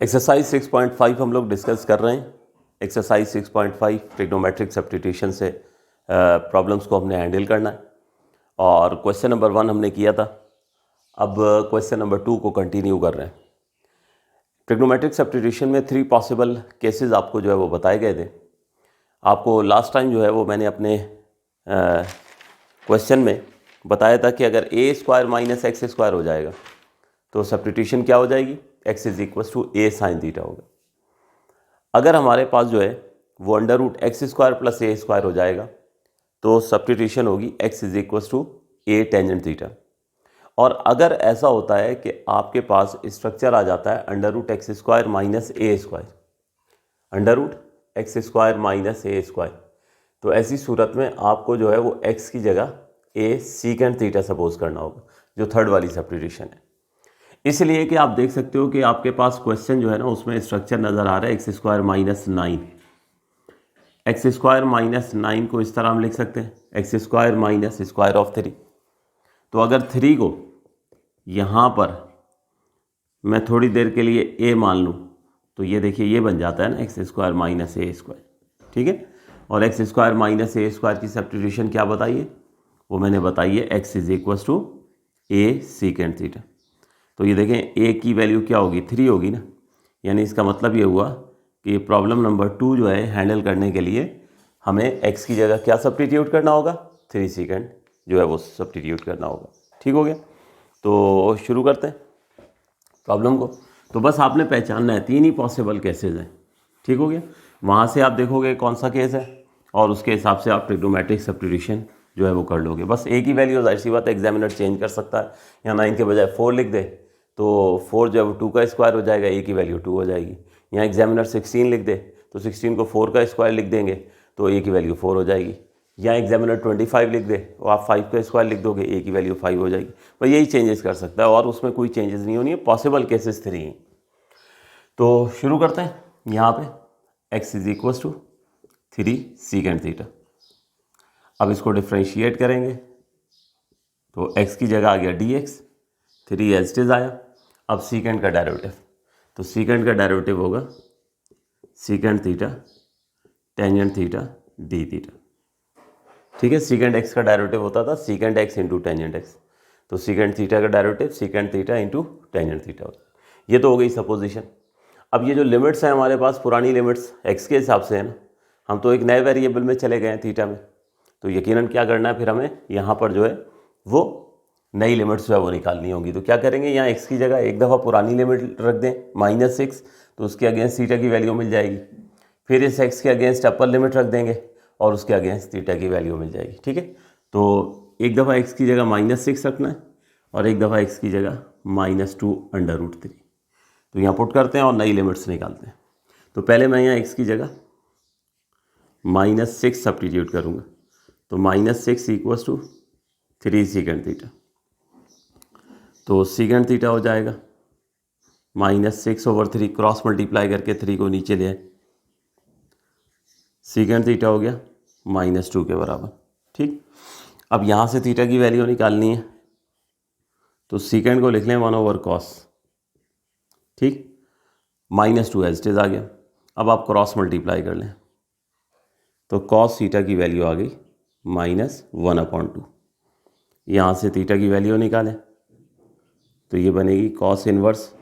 Exercise 6.5 हम लोग discuss कर रहे हैं। एक्सरसाइज 6.5 ट्रिग्नोमेट्रिक सब्स्टिट्यूशन से प्रॉब्लम्स को हमने हैंडल करना है और क्वेश्चन नंबर 1 हमने किया था। अब क्वेश्चन नंबर 2 को कंटिन्यू कर रहे हैं। ट्रिग्नोमेट्रिक सब्स्टिट्यूशन में 3 पॉसिबल केसेस आपको जो है वो बताए गए थे। आपको लास्ट टाइम जो है वो मैंने अपने क्वेश्चन में बताया था कि अगर a square minus X square हो जाएगा तो सब्स्टिट्यूशन क्या हो जाएगी, x is equal to a sine theta होगा। अगर हमारे पास जो है वो under root X square plus A square हो जाएगा तो सब्स्टिट्यूशन होगी x is equal to a tangent theta. और अगर ऐसा होता है कि आपके पास स्ट्रक्चर आ जाता है under root X square minus A square, under root X square minus A square, तो ऐसी सूरत में आपको जो है वो x की जगह a सीकेंट थीटा सपोज करना होगा, जो थर्ड वाली सब्स्टिट्यूशन है। इसलिए कि आप देख सकते हो कि आपके पास क्वेश्चन जो है ना उसमें स्ट्रक्चर नज़र आ रहा है x square minus 9। X square minus 9 को इस तरह हम लिख सकते हैं x square minus square of 3। तो अगर 3 को यहाँ पर मैं थोड़ी देर के लिए a मान लूँ तो ये देखिए ये बन जाता है ना x square minus A square, ठीक है। और x square minus A square की सब्स्टिट्यूशन क्या बताइए, वो मैंने बताई है x is equal to A secant theta. तो ये देखें a की वैल्यू क्या होगी, 3 होगी ना, यानी इसका मतलब ये हुआ कि प्रॉब्लम नंबर 2 जो है हैंडल करने के लिए हमें x की जगह क्या सब्स्टिट्यूट करना होगा, 3 सेकेंड जो है वो सब्स्टिट्यूट करना होगा। ठीक हो गया, तो शुरू करते हैं प्रॉब्लम को। तो बस आपने पहचानना है 3 ही पॉसिबल केसेस हैं। ठीक हो गया, वहाँ से आप देखोगे कौन सा केस है और उसके हिसाब से आप ट्रिग्नोमेट्रिक सब्स्टिट्यूशन जो है वो कर लोगे। बस a की वैल्यू जाहिर सी बात है एग्जामिनर चेंज कर सकता है, या 9 के बजाय 4 लिख दे तो 4 जो है वो 2 का स्क्वायर हो जाएगा, a की वैल्यू 2 हो जाएगी। या एग्जामिनर 16 लिख दे तो 16 को 4 का स्क्वायर लिख देंगे तो a की वैल्यू 4 हो जाएगी। या एग्जामिनर 25 लिख दे और आप 5 का स्क्वायर लिख दोगे, a की वैल्यू 5 हो जाएगी। बस यही चेंजेस कर सकता है और उसमें कोई चेंजेस नहीं होनी है। पॉसिबल केसेस 3 हैं। तो शुरू करते हैं। यहाँ पे x is equal to 3 secant theta. अब इसको डिफ्रेंशिएट करेंगे तो x की जगह आ गया dx, 3 एज इट इज आया। अब सीकेंट का डेरिवेटिव, तो सीकेंट का डेरिवेटिव होगा secant theta tangent theta D theta. ठीक है, सीकेंट x का डेरिवेटिव होता था secant x into tangent x, तो सीकेंट थीटा का derivative secant theta into tangent theta होता है। ये तो हो गई सपोजिशन। अब ये जो लिमिट्स हैं हमारे पास, पुरानी लिमिट्स x के हिसाब से है ना, हम तो एक नए वेरिएबल में चले गए हैं थीटा में, तो यकीनन क्या करना है फिर हमें यहाँ पर जो है वो नई लिमिट्स जो है वो निकालनी होगी। तो क्या करेंगे, यहाँ x की जगह एक दफ़ा पुरानी लिमिट रख दें -6, तो उसके अगेंस्ट थीटा की वैल्यू मिल जाएगी। फिर इस x के अगेंस्ट अपर लिमिट रख देंगे और उसके अगेंस्ट थीटा की वैल्यू मिल जाएगी। ठीक है, तो एक दफ़ा x की जगह -6 रखना है और एक दफ़ा x की जगह -2 अंडर रूट 3। तो यहाँ पुट करते हैं और नई लिमिट्स निकालते हैं। तो पहले मैं यहाँ x की जगह -6 सब्स्टिट्यूट करूँगा, तो -6 इक्वल्स टू 3 सीकेंट थीटा। तो सीकेंट थीटा हो जाएगा -6/3, क्रॉस मल्टीप्लाई करके 3 को नीचे ले आए, सीकेंट थीटा हो गया -2 के बराबर। ठीक, अब यहाँ से थीटा की वैल्यू निकालनी है तो सीकेंट को लिख लें 1/cos। ठीक, -2 एज इट इज आ गया। अब आप क्रॉस मल्टीप्लाई कर लें तो cos थीटा की वैल्यू आ गई -1/2। यहाँ से थीटा की वैल्यू निकालें तो ये बनेगी cos इनवर्स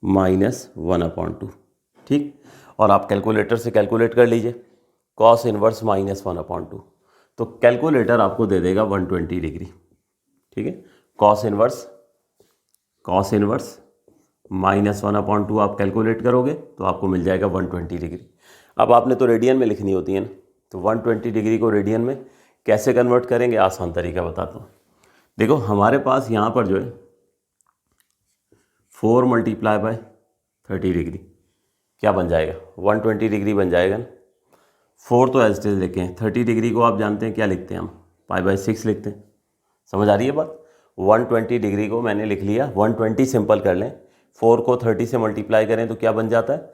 -1/2। ठीक, और आप कैलकुलेटर से कैलकुलेट कर लीजिए cos इनवर्स -1/2, तो कैलकुलेटर आपको दे देगा 120 डिग्री। ठीक है, cos इनवर्स -1/2 आप कैलकुलेट करोगे तो आपको मिल जाएगा 120 डिग्री। अब आपने तो रेडियन में लिखनी होती है ना, तो 120 डिग्री को रेडियन में कैसे कन्वर्ट करेंगे, आसान तरीका बताता हूँ। देखो हमारे पास यहाँ पर जो है 4 × 30 डिग्री क्या बन जाएगा, 120 डिग्री बन जाएगा ना। 4 तो एज इट इज लिखें, 30 डिग्री को आप जानते हैं क्या लिखते हैं हम, π/6 लिखते हैं। समझ आ रही है बात। 120 डिग्री को मैंने लिख लिया, 120 सिंपल कर लें, 4 को 30 से मल्टीप्लाई करें तो क्या बन जाता है,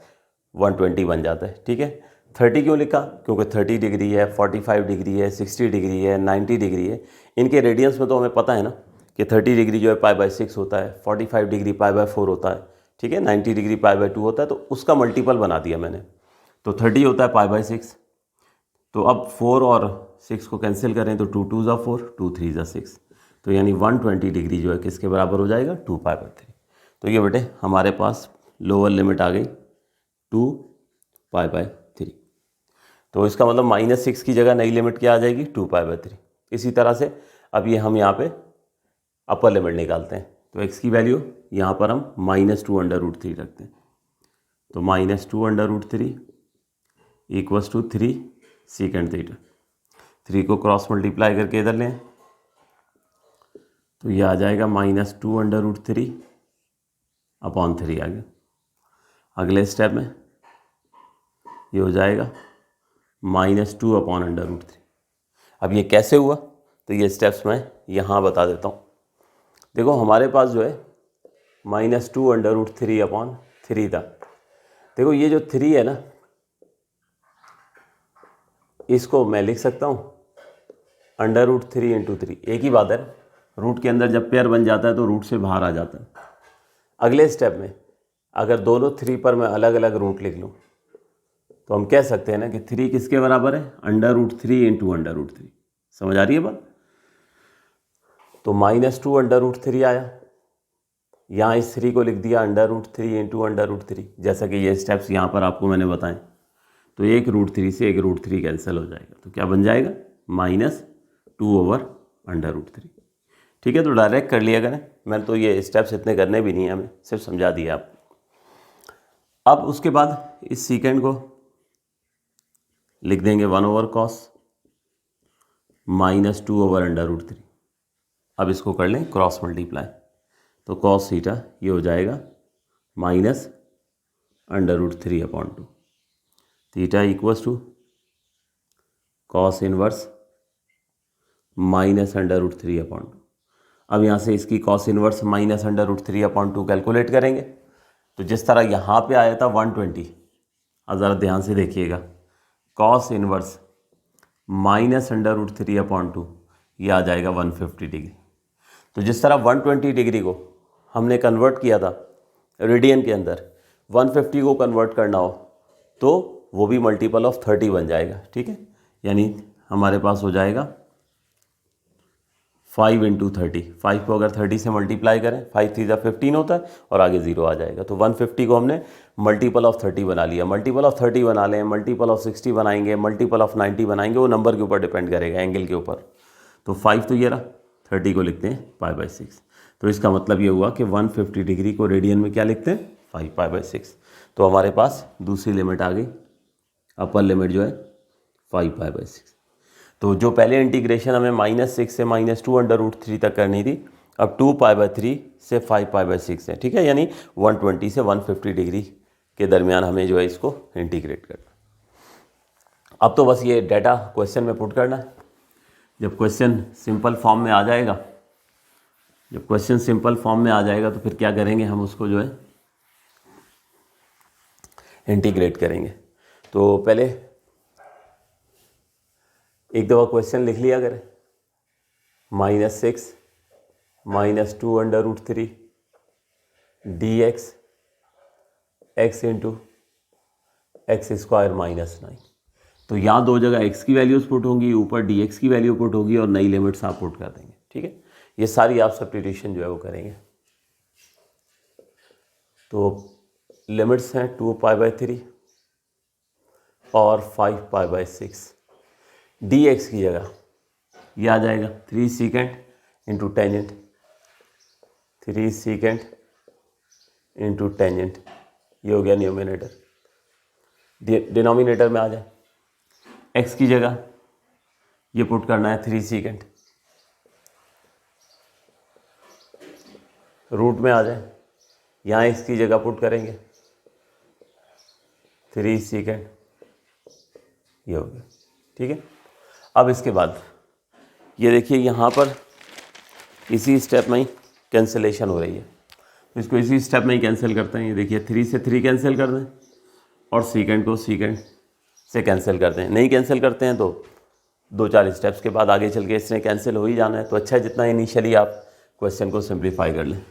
120 बन जाता है। ठीक है, 30 क्यों लिखा, क्योंकि 30 डिग्री है, 45 डिग्री है, 60 डिग्री है, 90 डिग्री है। इनके रेडियंस में तो हमें पता है ना कि 30 डिग्री जो है π/6 होता है, 45 डिग्री π/4 होता है। ठीक है, 90 डिग्री π/2 होता है, तो उसका मल्टीपल बना दिया मैंने। तो 30 होता है π/6। तो अब 4 और 6 को कैंसिल करें तो 2 2 ज़ा 4, 2 3 ज़ा 6, तो यानी 120 डिग्री जो है किसके बराबर हो जाएगा, 2π/3। तो ये बेटे हमारे पास लोअर लिमिट आ गई 2π/3। तो इसका मतलब -6 की जगह नई लिमिट क्या आ जाएगी, 2π/3। इसी तरह से अब ये हम यहाँ पे अपर लिमिट निकालते हैं। तो x की वैल्यू यहाँ पर हम -2√3 रखते हैं। तो -2√3 = 3 secant थीटा। 3 को क्रॉस मल्टीप्लाई करके इधर लें तो ये आ जाएगा -2√3/3 आ गया। अगले स्टेप में ये हो जाएगा -2/√3। अब ये कैसे हुआ, तो ये स्टेप्स मैं यहाँ बता देता हूँ। देखो हमारे पास जो है -2√3/3 था। देखो ये जो 3 है ना, इसको मैं लिख सकता हूँ √3 × 3। एक ही बात है, रूट के अंदर जब पेयर बन जाता है तो रूट से बाहर आ जाता है। अगले स्टेप में अगर दोनों 3 पर मैं अलग अलग रूट लिख लूँ तो हम कह सकते हैं ना कि 3 किसके बराबर है, √3 × √3। समझ आ रही है बात। तो -2√3 आया, यहाँ इस 3 को लिख दिया √3 × √3, जैसा कि ये स्टेप्स यहाँ पर आपको मैंने बताएं। तो एक √3 से एक √3 कैंसिल हो जाएगा, तो क्या बन जाएगा, -2/√3। ठीक है, तो डायरेक्ट कर लिया करें, मैंने तो ये स्टेप्स इतने करने भी नहीं है, हमें सिर्फ समझा दिया आप। अब उसके बाद इस सीकेंड को लिख देंगे 1/cos -2/√3। अब इसको कर लें क्रॉस मल्टीप्लाई, तो cos थीटा ये हो जाएगा -√3/2। Theta = cos inverse -√3/2। अब यहाँ से इसकी cos इनवर्स -√3/2 कैलकुलेट करेंगे। तो जिस तरह यहाँ पे आया था 120, अब ज़रा ध्यान से देखिएगा, cos इनवर्स -√3/2 ये आ जाएगा 150 डिग्री। तो जिस तरह 120 डिग्री को हमने कन्वर्ट किया था रेडियन के अंदर, 150 को कन्वर्ट करना हो तो वो भी मल्टीपल ऑफ 30 बन जाएगा। ठीक है, यानी हमारे पास हो जाएगा 5 × 30। 5 को अगर 30 से मल्टीप्लाई करें, 5 3 = 15 होता है और आगे 0 आ जाएगा। तो 150 को हमने मल्टीपल ऑफ 30 बना लिया। मल्टीपल ऑफ 30 बना लें, मल्टीपल ऑफ 60 बनाएंगे, मल्टीपल ऑफ 90 बनाएंगे, वो नंबर के ऊपर डिपेंड करेगा, एंगल के ऊपर। तो 5 तो ये रहा, 30 को लिखते हैं π/6। तो इसका मतलब ये हुआ कि 150 डिग्री को रेडियन में क्या लिखते हैं, 5 π/6। तो हमारे पास दूसरी लिमिट आ गई, अपर लिमिट जो है 5 π/6। तो जो पहले इंटीग्रेशन हमें -6 से -2√3 तक करनी थी, अब 2 π/3 से 5 π/6 है। ठीक है, यानी 120 से 150 डिग्री के दरमियान हमें जो है इसको इंटीग्रेट करना। अब तो बस ये डाटा क्वेश्चन में पुट करना है। जब क्वेश्चन सिंपल फॉर्म में आ जाएगा, तो फिर क्या करेंगे, हम उसको जो है इंटीग्रेट करेंगे। तो पहले एक दफ़ा क्वेश्चन लिख लिया करें, -6 -2√3 dx x × x² -9। तो यहाँ दो जगह x की वैल्यूज़ पुट होंगी, ऊपर dx की वैल्यू पुट होगी और नई लिमिट्स आप पुट कर देंगे। ठीक है, ये सारी आप सब्स्टिट्यूशन जो है वो करेंगे। तो लिमिट्स हैं 2 π/3 और 5 π/6। dx की जगह ये आ जाएगा 3 secant × टेंजेंट, 3 secant × टेंजेंट, ये हो गया न्यूमिनेटर। डिनोमिनेटर में आ जाए, x की जगह ये पुट करना है 3 secant, रूट में आ जाए, यहाँ x की जगह पुट करेंगे 3 secant, ये हो गया। ठीक है, अब इसके बाद ये देखिए यहाँ पर इसी स्टेप में ही कैंसिलेशन हो रही है, तो इसको इसी स्टेप में ही कैंसिल करते हैं। ये देखिए 3 से 3 कैंसिल कर दें और सेकेंड को सेकेंड से कैंसिल करते हैं। नहीं कैंसिल करते हैं तो 2-4 स्टेप्स के बाद आगे चल के इसने कैंसिल हो ही जाना है। तो अच्छा है जितना इनिशियली आप क्वेश्चन को सिंप्लीफाई कर लें।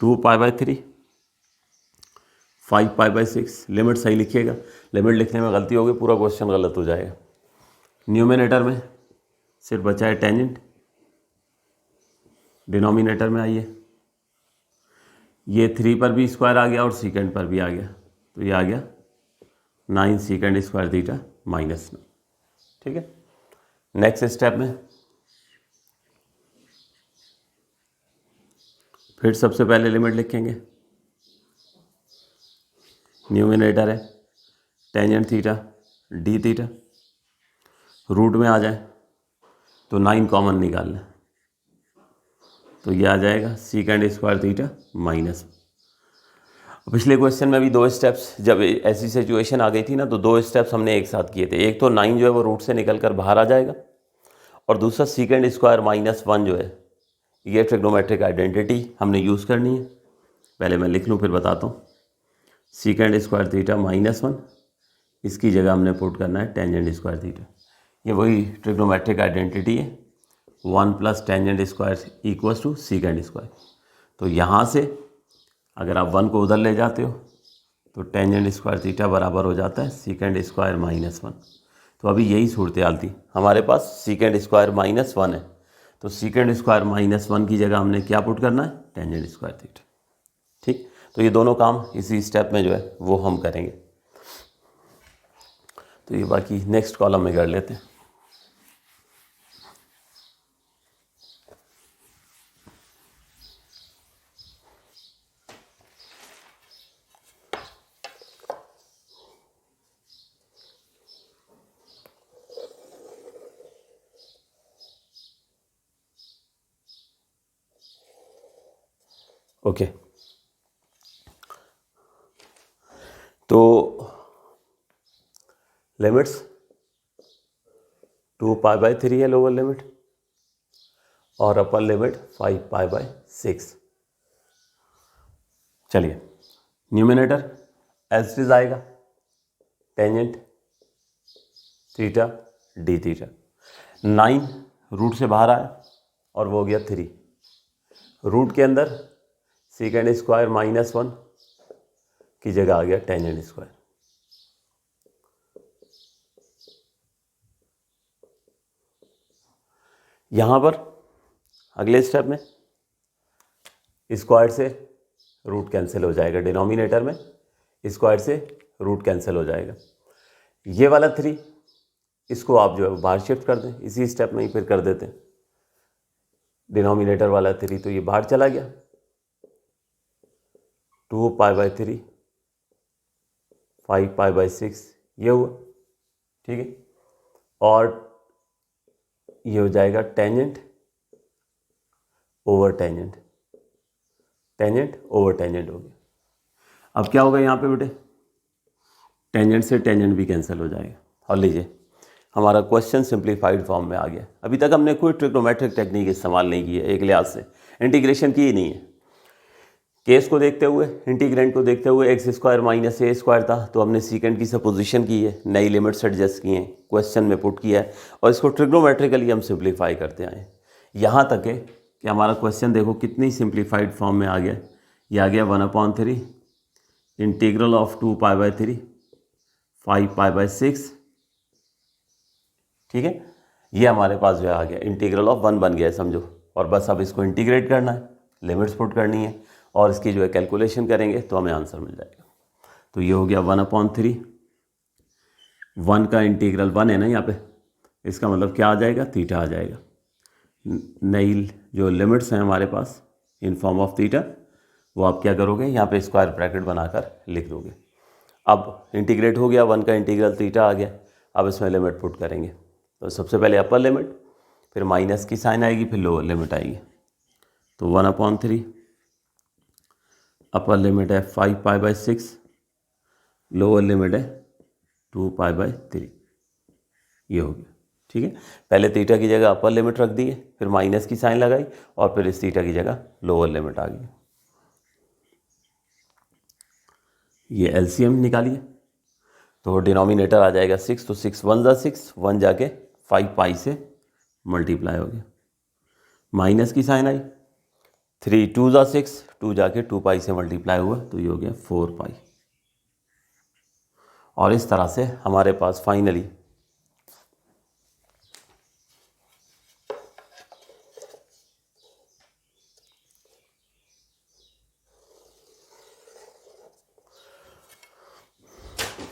2π/3, 5π/6, लिमिट सही लिखिएगा, लिमिट लिखने में गलती होगी पूरा क्वेश्चन गलत हो जाएगा। न्यूमिनेटर में सिर्फ बचा है टेंजेंट, डिनोमिनेटर में आइए, ये 3 पर भी स्क्वायर आ गया और सीकेंड पर भी आ गया, तो ये आ गया 9 सीकेंड स्क्वायर थीटा -9। ठीक है, नेक्स्ट स्टेप में फिर सबसे पहले लिमिट लिखेंगे, न्यूमिनेटर है tangent theta D theta, root में आ जाए तो 9 कॉमन निकालना, तो ये आ जाएगा सीकेंड स्क्वायर थीटा -1। पिछले क्वेश्चन में भी 2 स्टेप्स, जब ऐसी सिचुएशन आ गई थी ना, तो 2 स्टेप्स हमने एक साथ किए थे। एक तो 9 जो है वो रूट से निकल कर बाहर आ जाएगा, और दूसरा सीकेंड स्क्वायर -1 जो है, ये ट्रिग्नोमेट्रिक आइडेंटिटी हमने यूज़ करनी है। पहले मैं लिख लूँ फिर बताता हूँ। सीकेंड स्क्वायर थीटा -1, इसकी जगह हमने पुट करना है टेंजेंट स्क्वायर थीटा। ये वही ट्रिग्नोमेट्रिक आइडेंटिटी है, 1 + टेंजेंट स्क्वायर = सीकेंड स्क्वायर। तो यहाँ से अगर आप 1 को उधर ले जाते हो तो टेंजेंट स्क्वायर थीटा बराबर हो जाता है सीकेंड स्क्वायर -1। तो अभी यही सूरत हाल थी, हमारे पास सीकेंड स्क्वायर -1 है, तो सीकेंड स्क्वायर -1 की जगह हमने क्या पुट करना है, टेंजेंट स्क्वायर थीटा। ठीक, तो ये दोनों काम इसी स्टेप में जो है वो हम करेंगे। तो ये बाकी नेक्स्ट कॉलम में कर लेते हैं। ओके, तो लिमिट्स 2π/3 है लोअर लिमिट, और अपर लिमिट 5π/6। चलिए, न्यूमिनेटर एज इज आएगा tangent theta D theta. 9 root से बाहर आया और वो हो गया 3, रूट के अंदर सीकेंड स्क्वायर -1 की जगह आ गया टेंजेंट स्क्वायर। यहाँ पर अगले स्टेप में स्क्वायर से रूट कैंसिल हो जाएगा, डिनोमिनेटर में स्क्वायर से रूट कैंसिल हो जाएगा। ये वाला 3 इसको आप जो है बाहर शिफ्ट कर दें, इसी स्टेप में ही फिर कर देते हैं। डिनोमिनेटर वाला 3 तो ये बाहर चला गया, 2π/3, 5π/6 ये हुआ। ठीक है, और ये हो जाएगा tangent over tangent, tangent over tangent हो गया। अब क्या होगा यहाँ पे बेटे, टेंजेंट से टेंजेंट भी कैंसिल हो जाएगा। और लीजिए, हमारा क्वेश्चन सिंप्लीफाइड फॉर्म में आ गया। अभी तक हमने कोई ट्रिग्नोमेट्रिक टेक्निक इस्तेमाल नहीं की है, एक लिहाज से इंटीग्रेशन की ही नहीं है। केस को देखते हुए, इंटीग्रेंट को देखते हुए, x² - a² था तो हमने सीकेंड की सपोजिशन की है, नई लिमिट्स एडजस्ट की हैं, क्वेश्चन में पुट किया है, और इसको ट्रिग्नोमेट्रिकली हम सिंप्लीफाई करते आए। यहाँ तक है कि हमारा क्वेश्चन देखो कितनी सिंप्लीफाइड फॉर्म में आ गया। ये आ गया 1/3 इंटीग्रल ऑफ 2π/3 5π/6। ठीक है, ये हमारे पास जो है आ गया, इंटीग्रल ऑफ 1 बन गया है समझो। और बस अब इसको इंटीग्रेट करना है, लिमिट्स पुट करनी है, और इसकी जो है कैलकुलेशन करेंगे तो हमें आंसर मिल जाएगा। तो ये हो गया 1/3, 1 का इंटीग्रल 1 है ना यहाँ पे, इसका मतलब क्या आ जाएगा, थीटा आ जाएगा। नई जो लिमिट्स हैं हमारे पास इन फॉर्म ऑफ थीटा, वो आप क्या करोगे, यहाँ पे स्क्वायर ब्रैकेट बनाकर लिख दोगे। अब इंटीग्रेट हो गया, 1 का इंटीग्रल थीटा आ गया। अब इसमें लिमिट पुट करेंगे, तो सबसे पहले अपर लिमिट, फिर माइनस की साइन आएगी, फिर लोअर लिमिट आएगी। तो 1/3 अपर लिमिट है 5π/6, लोअर लिमिट है 2π/3, ये हो गया। ठीक है, पहले थीटा की जगह अपर लिमिट रख दी है, फिर माइनस की साइन लगाई, और फिर इस थीटा की जगह लोअर लिमिट आ गई। ये एलसीएम निकालिए, तो डिनोमिनेटर आ जाएगा 6, तो 6 1 ज़ा 6, 1 जाके 5π से मल्टीप्लाई हो गया। माइनस की साइन आई, 3 2 ज़ा 6, 2 जाके 2 पाई से मल्टीप्लाई हुआ तो ये हो गया 4 पाई। और इस तरह से हमारे पास फाइनली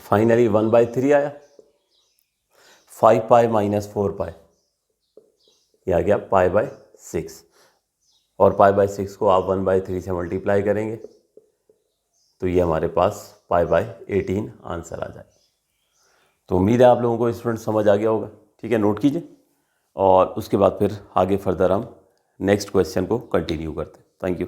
फाइनली 1/3 आया, 5 पाई माइनस 4 पाई, ये आ गया पाई/6। और पाई/6 को आप 1/3 से मल्टीप्लाई करेंगे तो ये हमारे पास पाई/18 आंसर आ जाए। तो उम्मीद है आप लोगों को स्टूडेंट समझ आ गया होगा। ठीक है, नोट कीजिए और उसके बाद फिर आगे फर्दर हम नेक्स्ट क्वेश्चन को कंटिन्यू करते हैं। Thank you.